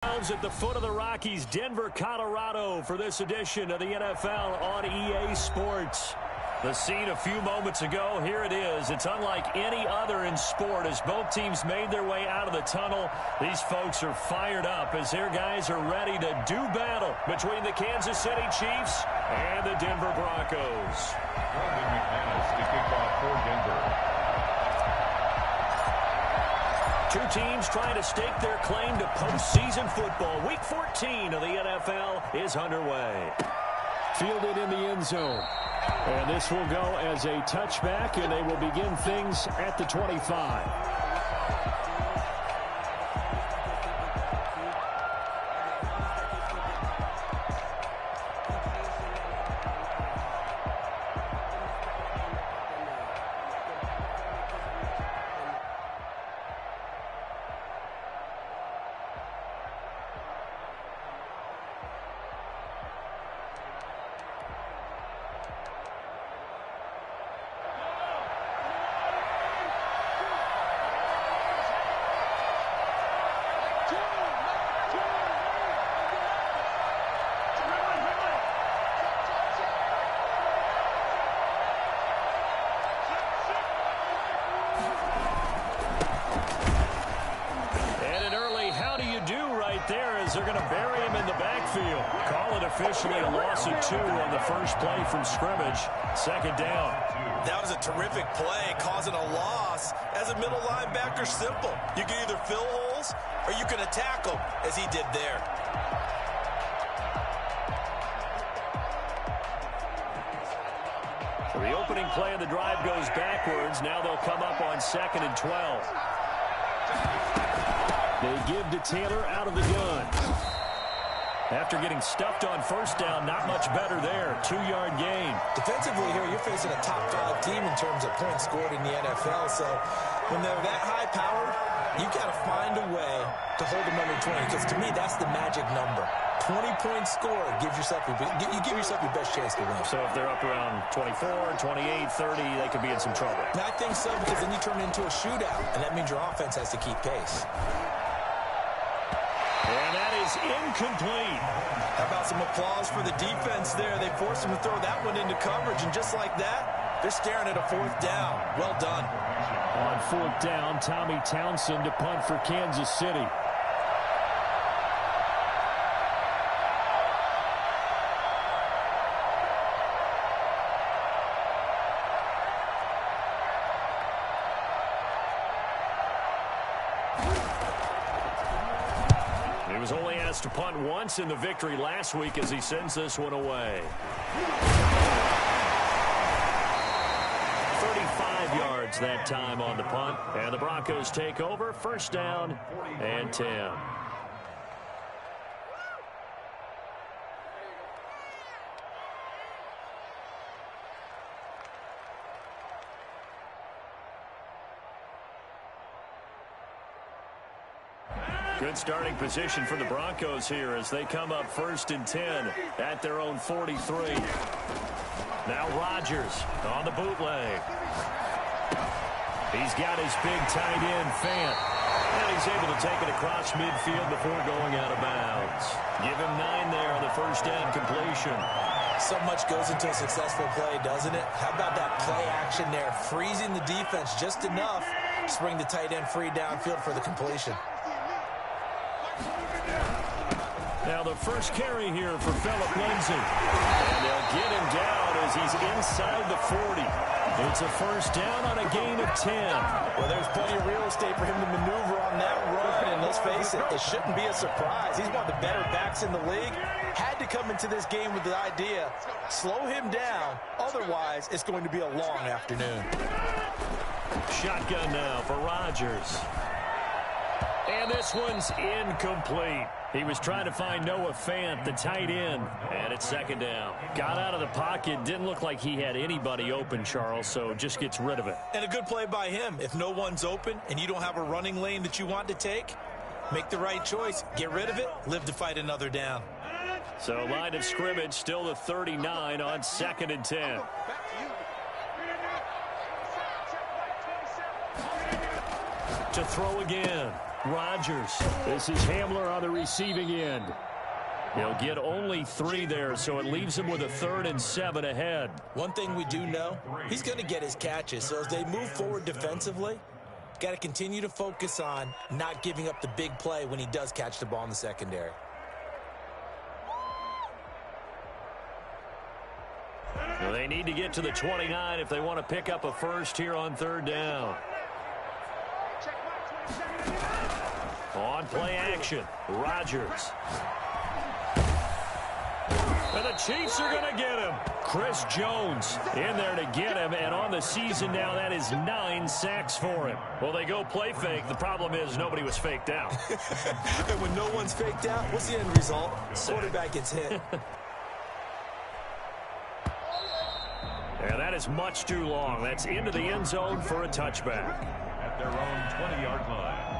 At the foot of the Rockies, Denver, Colorado, for this edition of the NFL on EA Sports. The scene a few moments ago, here it is. It's unlike any other in sport as both teams made their way out of the tunnel. These folks are fired up as their guys are ready to do battle between the Kansas City Chiefs and the Denver Broncos. To kick off for Denver. Two teams trying to stake their claim to postseason football. Week 14 of the NFL is underway. Fielded in the end zone. And this will go as a touchback, and they will begin things at the 25. They're going to bury him in the backfield. Call it officially a loss of 2 on the first play from scrimmage. Second down. That was a terrific play, causing a loss. As a middle linebacker, simple. You can either fill holes or you can attack them, as he did there. The opening play of the drive goes backwards. Now they'll come up on 2nd and 12. They give to Taylor out of the gun. After getting stuffed on first down, not much better there. 2-yard gain. Defensively here, you're facing a top 5 team in terms of points scored in the NFL. So when they're that high powered, you got to find a way to hold them under 20. Because to me, that's the magic number. 20 points scored gives yourself you give yourself your best chance to win. So if they're up around 24, 28, 30, they could be in some trouble. And I think so, because then you turn it into a shootout, and that means your offense has to keep pace. And that is incomplete. How about some applause for the defense there? They forced him to throw that one into coverage, and just like that, they're staring at a 4th down. Well done. On 4th down, Tommy Townsend to punt for Kansas City. He was only asked to punt once in the victory last week as he sends this one away. 35 yards that time on the punt. And the Broncos take over. 1st down and 10. Good starting position for the Broncos here as they come up 1st and 10 at their own 43. Now Rodgers on the bootleg. He's got his big tight end, Fant. And he's able to take it across midfield before going out of bounds. Give him 9 there on the first down completion. So much goes into a successful play, doesn't it? How about that play action there? Freezing the defense just enough to bring the tight end free downfield for the completion. Now the first carry here for Phillip Lindsay. And they'll get him down as he's inside the 40. It's a first down on a gain of 10. Well, there's plenty of real estate for him to maneuver on that run, and let's face it, it shouldn't be a surprise. He's one of the better backs in the league. Had to come into this game with the idea, slow him down, otherwise it's going to be a long afternoon. Shotgun now for Rodgers. And this one's incomplete. He was trying to find Noah Fant, the tight end, and it's 2nd down. Got out of the pocket, didn't look like he had anybody open, Charles, so just gets rid of it. And a good play by him. If no one's open and you don't have a running lane that you want to take, make the right choice. Get rid of it, live to fight another down. So line of scrimmage still the 39 on 2nd and 10. To throw again. Rodgers. This is Hamler on the receiving end. He'll get only 3 there, so it leaves him with a 3rd and 7 ahead. One thing we do know, he's going to get his catches. So as they move forward defensively, got to continue to focus on not giving up the big play when he does catch the ball in the secondary. Well, they need to get to the 29 if they want to pick up a first here on 3rd down. On play action, Rodgers. And the Chiefs are going to get him. Chris Jones in there to get him, and on the season now, that is 9 sacks for him. Well, they go play fake. The problem is nobody was faked out. And when no one's faked out, what's the end result? Quarterback gets hit. And that is much too long. That's into the end zone for a touchback. At their own 20-yard line.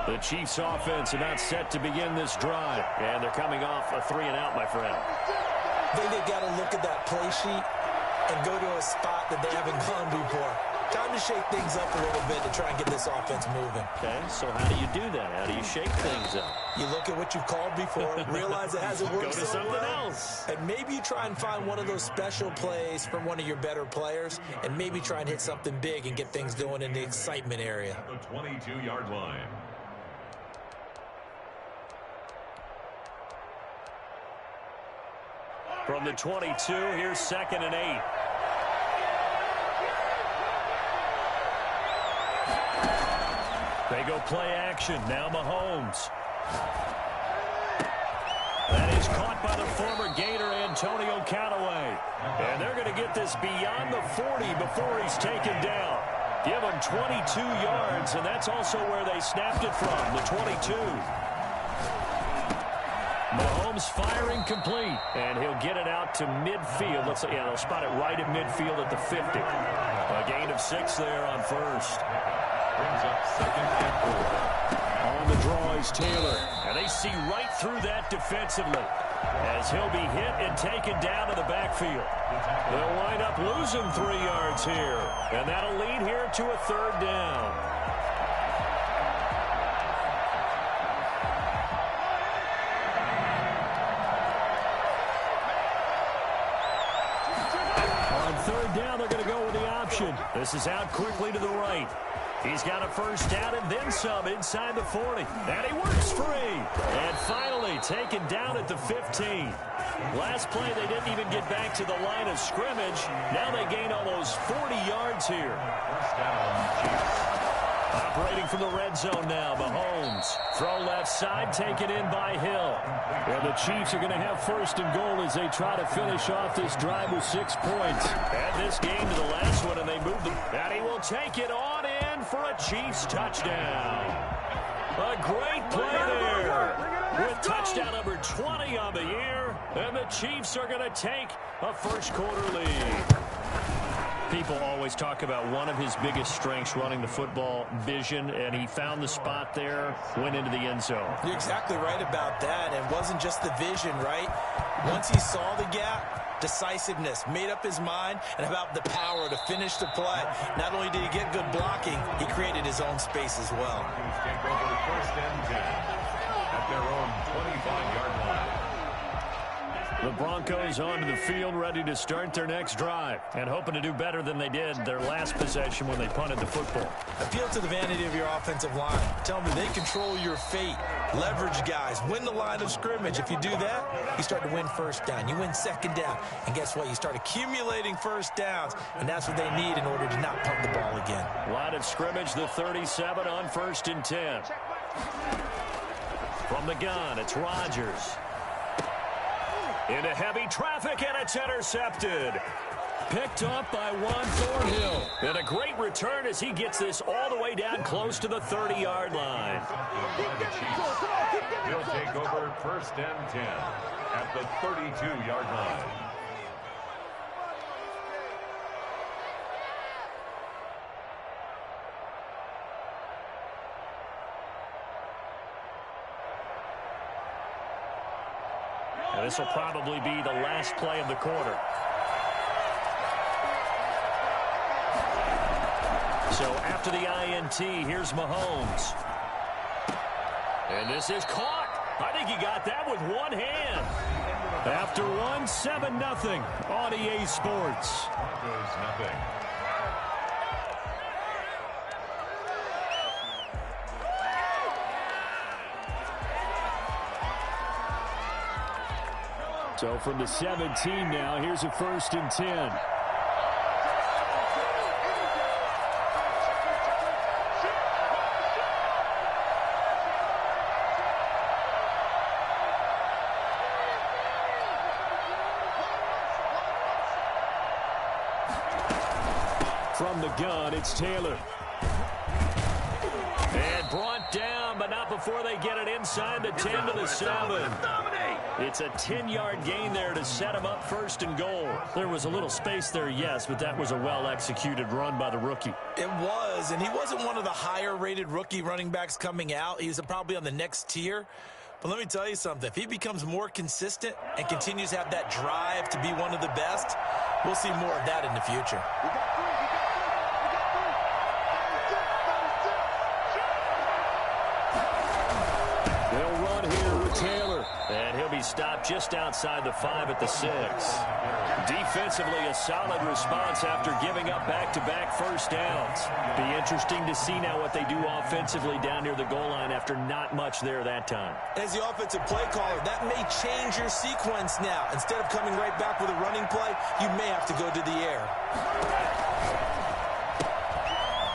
The Chiefs offense are not set to begin this drive. And they're coming off a 3-and-out, my friend. I think they've got to look at that play sheet and go to a spot that they haven't gone before. Time to shake things up a little bit to try and get this offense moving. Okay, so how do you do that? How do you shake things up? You look at what you've called before, realize it hasn't worked Go to so something well, else. and maybe you try and find one of those special plays from one of your better players, and maybe try and hit something big and get things going in the excitement area. The 22-yard line. From the 22, here's 2nd and 8. They go play action. Now Mahomes. That is caught by the former Gator, Antonio Callaway. And they're going to get this beyond the 40 before he's taken down. Give him 22 yards, and that's also where they snapped it from, the 22. Mahomes firing complete, and he'll get it out to midfield. Let's say, yeah, they'll spot it right at midfield at the 50. A gain of 6 there on first. Brings up 2nd and 4. On the draw is Taylor. And they see right through that defensively as he'll be hit and taken down to the backfield. They'll wind up losing 3 yards here, and that'll lead here to a 3rd down. On 3rd down, they're going to go with the option. This is out quickly to the right. He's got a first down and then some inside the 40. And he works free. And finally taken down at the 15. Last play, they didn't even get back to the line of scrimmage. Now they gain almost 40 yards here. First down, Chiefs. Operating from the red zone now, Mahomes. Throw left side, taken in by Hill. Well, the Chiefs are going to have 1st and goal as they try to finish off this drive with 6 points. Add this game to the last one, and they move them. And he will take it on in for a Chiefs touchdown. A great play there with touchdown number 20 on the year. And the Chiefs are going to take a first-quarter lead. People always talk about one of his biggest strengths running the football, vision, and he found the spot there, went into the end zone. You're exactly right about that. It wasn't just the vision, right? Once he saw the gap, decisiveness, made up his mind, and about the power to finish the play. Not only did he get good blocking, he created his own space as well. Take over 1st and 10 at their own 25-yard line. The Broncos onto the field, ready to start their next drive, and hoping to do better than they did their last possession when they punted the football. Appeal to the vanity of your offensive line. Tell them they control your fate. Leverage guys. Win the line of scrimmage. If you do that, you start to win 1st down. You win 2nd down. And guess what? You start accumulating 1st downs, and that's what they need in order to not punt the ball again. Line of scrimmage, the 37 on 1st and 10. From the gun, it's Rodgers. Into heavy traffic, and it's intercepted. Picked up by Juan Thornhill. And a great return as he gets this all the way down close to the 30-yard line. He'll take over 1st and 10 at the 32-yard line. And this will probably be the last play of the quarter. So after the INT, here's Mahomes. And this is caught. I think he got that with one hand. After one, 7-0 on EA Sports. Nothing. So from the 17 now, here's a 1st and 10. From the gun, it's Taylor. And brought down, but not before they get it inside the 10 to the 7. It's a 10-yard gain there to set him up 1st and goal. There was a little space there, yes, but that was a well-executed run by the rookie. It was, and he wasn't one of the higher-rated rookie running backs coming out. He's probably on the next tier. But let me tell you something. If he becomes more consistent and continues to have that drive to be one of the best, we'll see more of that in the future. They'll run here with Taylor. And he'll be stopped just outside the 5 at the 6. Defensively, a solid response after giving up back-to-back first downs. Be interesting to see now what they do offensively down near the goal line after not much there that time. As the offensive play caller, that may change your sequence now. Instead of coming right back with a running play, you may have to go to the air.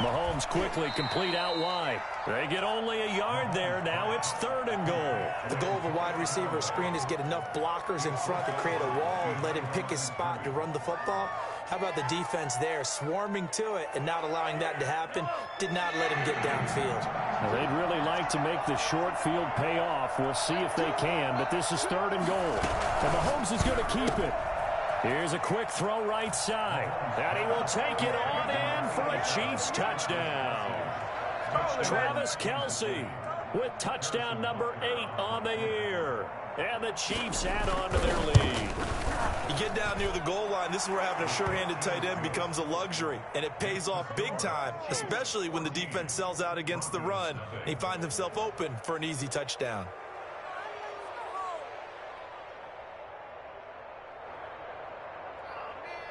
Mahomes quickly complete out wide. They get only a yard there. Now it's 3rd and goal. The goal of a wide receiver screen is get enough blockers in front to create a wall and let him pick his spot to run the football. How about the defense there, swarming to it and not allowing that to happen? Did not let him get downfield. Now, they'd really like to make the short field pay off. We'll see if they can, but this is 3rd and goal. And Mahomes is going to keep it. Here's a quick throw right side. And he will take it on in for a Chiefs touchdown. Travis Kelce with touchdown number 8 on the year. And the Chiefs add on to their lead. You get down near the goal line, this is where having a sure-handed tight end becomes a luxury. And it pays off big time, especially when the defense sells out against the run. And he finds himself open for an easy touchdown.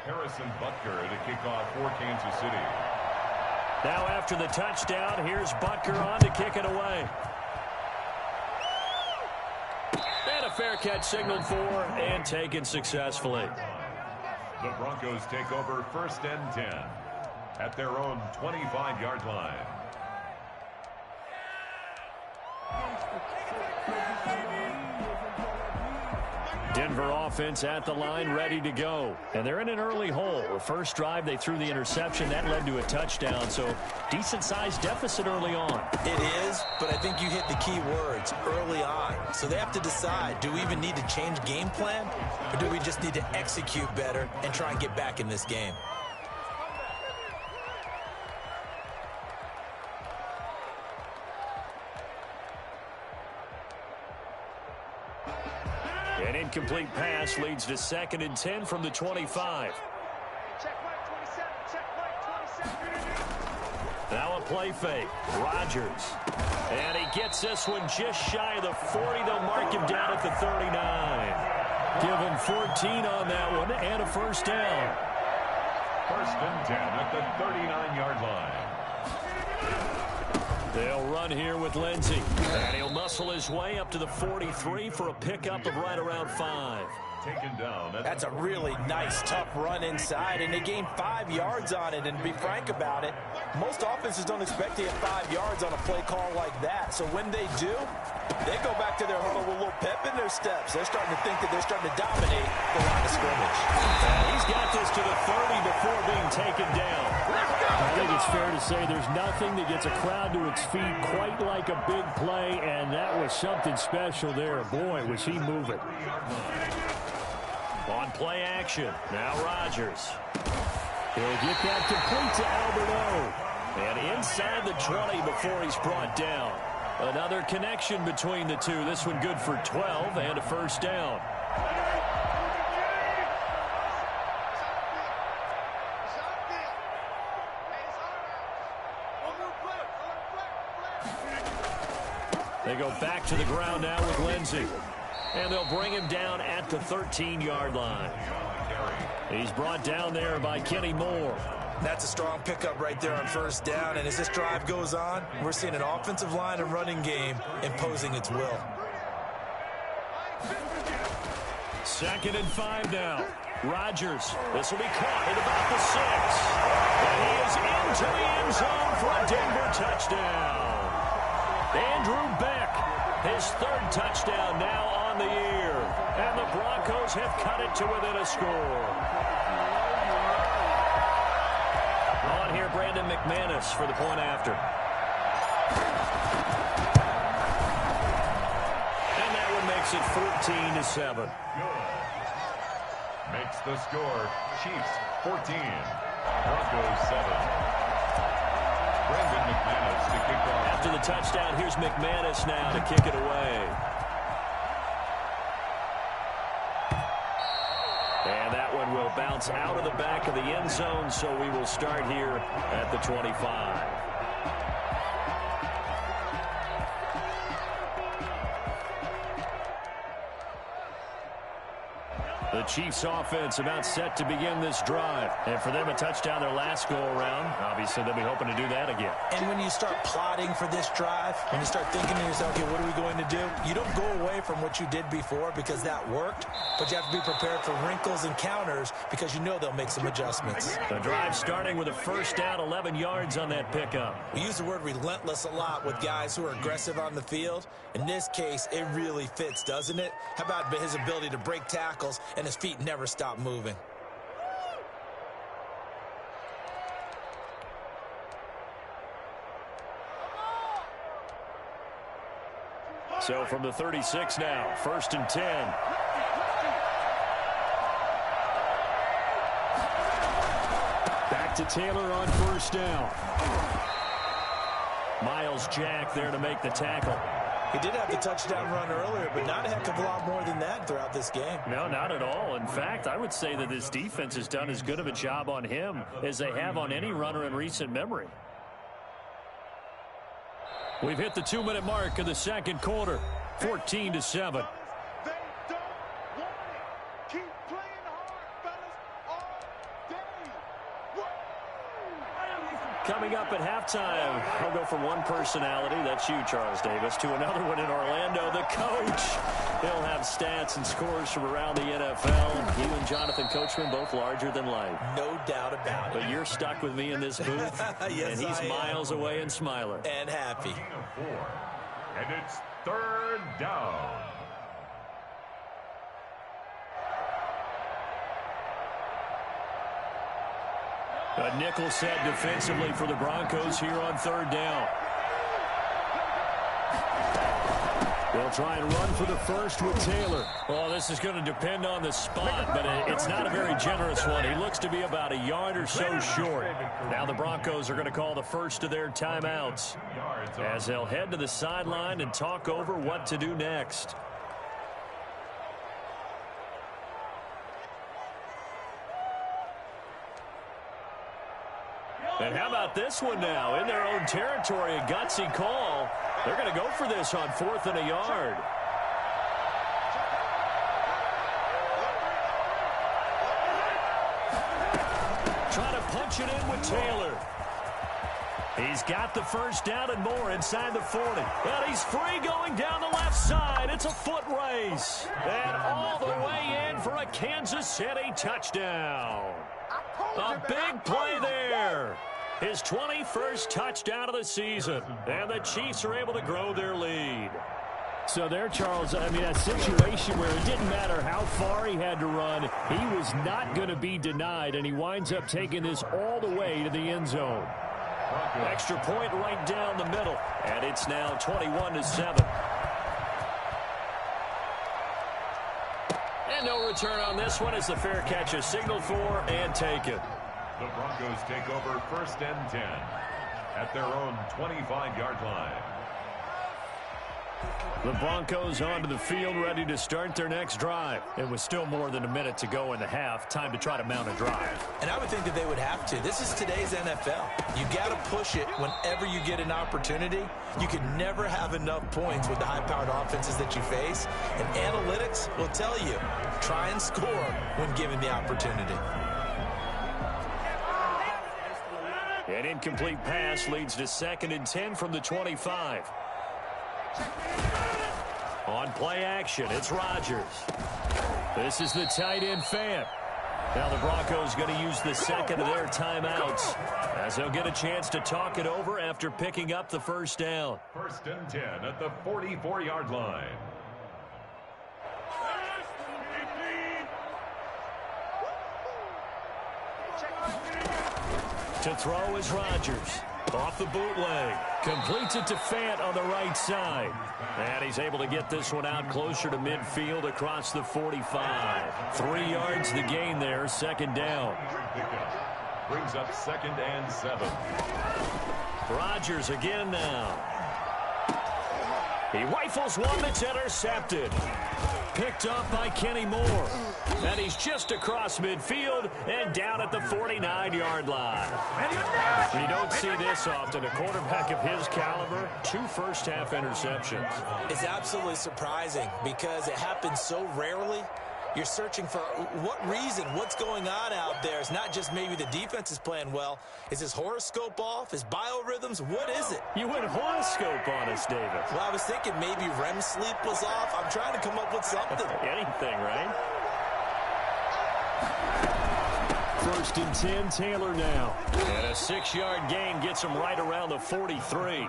Harrison Butker to kick off for Kansas City. Now after the touchdown, here's Butker on to kick it away. And a fair catch signaled for and taken successfully. The Broncos take over 1st and 10 at their own 25-yard line. Denver offense at the line, ready to go. And they're in an early hole. The first drive, they threw the interception. That led to a touchdown, so decent-sized deficit early on. It is, but I think you hit the key words, early on. So they have to decide, do we even need to change game plan, or do we just need to execute better and try and get back in this game? An incomplete pass leads to 2nd and 10 from the 25. Now a play fake. Rodgers. And he gets this one just shy of the 40. They'll mark him down at the 39. Give him 14 on that one and a first down. 1st and 10 at the 39-yard line. They'll run here with Lindsey. And he'll muscle his way up to the 43 for a pickup of right around 5. Taken down. That's a really nice, tough run inside, and they gained 5 yards on it. And to be frank about it, most offenses don't expect to get 5 yards on a play call like that. So when they do, they go back to their huddle with a little pep in their steps. They're starting to think that they're starting to dominate the line of scrimmage. And he's got this to the 30 before being taken down. I think it's fair to say there's nothing that gets a crowd to its feet quite like a big play, and that was something special there. Boy, was he moving. On play action, now Rodgers. He'll get that complete to Albert O. And inside the 20 before he's brought down. Another connection between the two. This one good for 12 and a first down. They go back to the ground now with Lindsey. And they'll bring him down at the 13-yard line. He's brought down there by Kenny Moore. That's a strong pickup right there on first down. And as this drive goes on, we're seeing an offensive line and running game imposing its will. 2nd and 5 now. Rodgers. This will be caught at about the 6. And he is into the end zone for a Denver touchdown. Andrew Beck, his 3rd touchdown now on the year. And the Broncos have cut it to within a score. On here, Brandon McManus for the point after. And that one makes it 14-7. Makes the score Chiefs 14, Broncos 7. Brandon McManus to kick off. After the touchdown, here's McManus now to kick it away. And that one will bounce out of the back of the end zone, so we will start here at the 25. The Chiefs offense about set to begin this drive. And for them, a touchdown their last go-around. Obviously, they'll be hoping to do that again. And when you start plotting for this drive, when you start thinking to yourself, okay, what are we going to do? You don't go away from what you did before because that worked, but you have to be prepared for wrinkles and counters because you know they'll make some adjustments. The drive starting with a first down, 11 yards on that pickup. We use the word relentless a lot with guys who are aggressive on the field. In this case, it really fits, doesn't it? How about his ability to break tackles and his feet never stop moving? So from the 36 now, 1st and 10. Back to Taylor on first down. Miles Jack there to make the tackle. He did have the touchdown run earlier, but not a heck of a lot more than that throughout this game. No, not at all. In fact, I would say that this defense has done as good of a job on him as they have on any runner in recent memory. We've hit the 2-minute mark of the second quarter, 14-7. Coming up at halftime, I'll go from one personality, that's you, Charles Davis, to another one in Orlando, the coach. He'll have stats and scores from around the NFL. You and Jonathan Coachman, both larger than life. No doubt about it. But you're stuck with me in this booth, yes, and he's miles away and smiling. And happy. And it's 3rd down. A nickel set defensively for the Broncos here on 3rd down. They'll try and run for the first with Taylor. Well, this is going to depend on the spot, but it's not a very generous one. He looks to be about a yard or so short. Now the Broncos are going to call the first of their timeouts as they'll head to the sideline and talk over what to do next. And how about this one now? In their own territory, a gutsy call. They're going to go for this on 4th and a yard. Trying to punch it in with Taylor. He's got the first down and more inside the 40. And he's free going down the left side. It's a foot race. And all the way in for a Kansas City touchdown. A big play there. His 21st touchdown of the season. And the Chiefs are able to grow their lead. So there, Charles, I mean, a situation where it didn't matter how far he had to run. He was not going to be denied, and he winds up taking this all the way to the end zone. Extra point right down the middle. And it's now 21-7. And no return on this one as the fair catch is signaled for and taken. The Broncos take over 1st and 10 at their own 25-yard line. The Broncos onto the field, ready to start their next drive. It was still more than a minute to go in the half. Time to try to mount a drive. And I would think that they would have to. This is today's NFL. You got to push it whenever you get an opportunity. You can never have enough points with the high-powered offenses that you face. And analytics will tell you, try and score when given the opportunity. An incomplete pass leads to 2nd and 10 from the 25. On play action, it's Rodgers. This is the tight end Fant. Now the Broncos going to use the second of their timeouts as they'll get a chance to talk it over after picking up the first down. 1st and 10 at the 44-yard line. To throw is Rodgers. Off the bootleg. Completes it to Fant on the right side. And he's able to get this one out closer to midfield across the 45. 3 yards the gain there, 2nd down. Brings up 2nd and 7. Rodgers again now. He rifles one that's intercepted. Picked up by Kenny Moore. And he's just across midfield and down at the 49-yard line. You don't see this often. A quarterback of his caliber, 2 first-half interceptions. It's absolutely surprising because it happens so rarely. You're searching for what reason, what's going on out there. It's not just maybe the defense is playing well. Is his horoscope off? His biorhythms? What is it? You went horoscope on us, David. Well, I was thinking maybe REM sleep was off. I'm trying to come up with something. Anything, right? 1st and 10, Taylor now. And a 6-yard gain gets him right around the 43.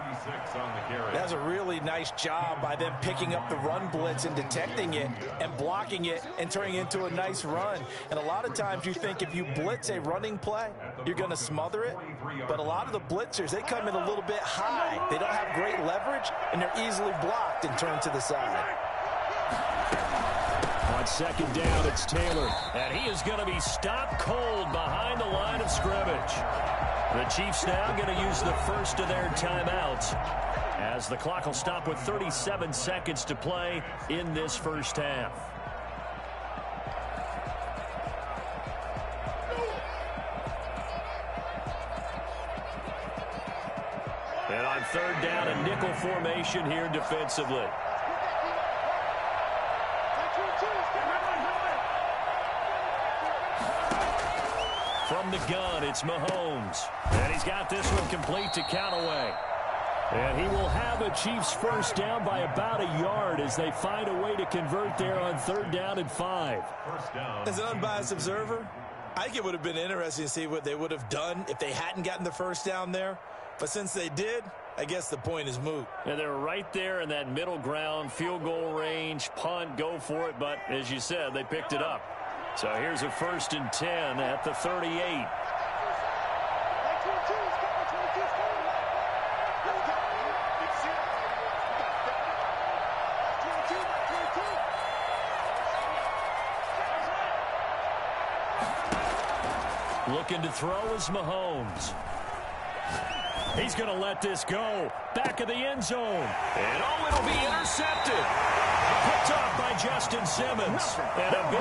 That's a really nice job by them picking up the run blitz and detecting it and blocking it and turning it into a nice run. And a lot of times you think if you blitz a running play, you're going to smother it. But a lot of the blitzers, they come in a little bit high. They don't have great leverage, and they're easily blocked and turned to the side. On 2nd down, it's Taylor. And he is going to be stopped cold behind the line of scrimmage. The Chiefs now going to use the first of their timeouts as the clock will stop with 37 seconds to play in this first half. And on 3rd down, a nickel formation here defensively. From the gun, it's Mahomes. And he's got this one complete to Callaway. And he will have a Chiefs first down by about a yard as they find a way to convert there on 3rd down and 5. As an unbiased observer, I think it would have been interesting to see what they would have done if they hadn't gotten the first down there. But since they did, I guess the point is moot. And they're right there in that middle ground, field goal range, punt, go for it. But as you said, they picked it up. So here's a 1st and 10 at the 38. Looking to throw is Mahomes. He's going to let this go. Back of the end zone. And it'll be intercepted. Picked off by Justin Simmons. And a big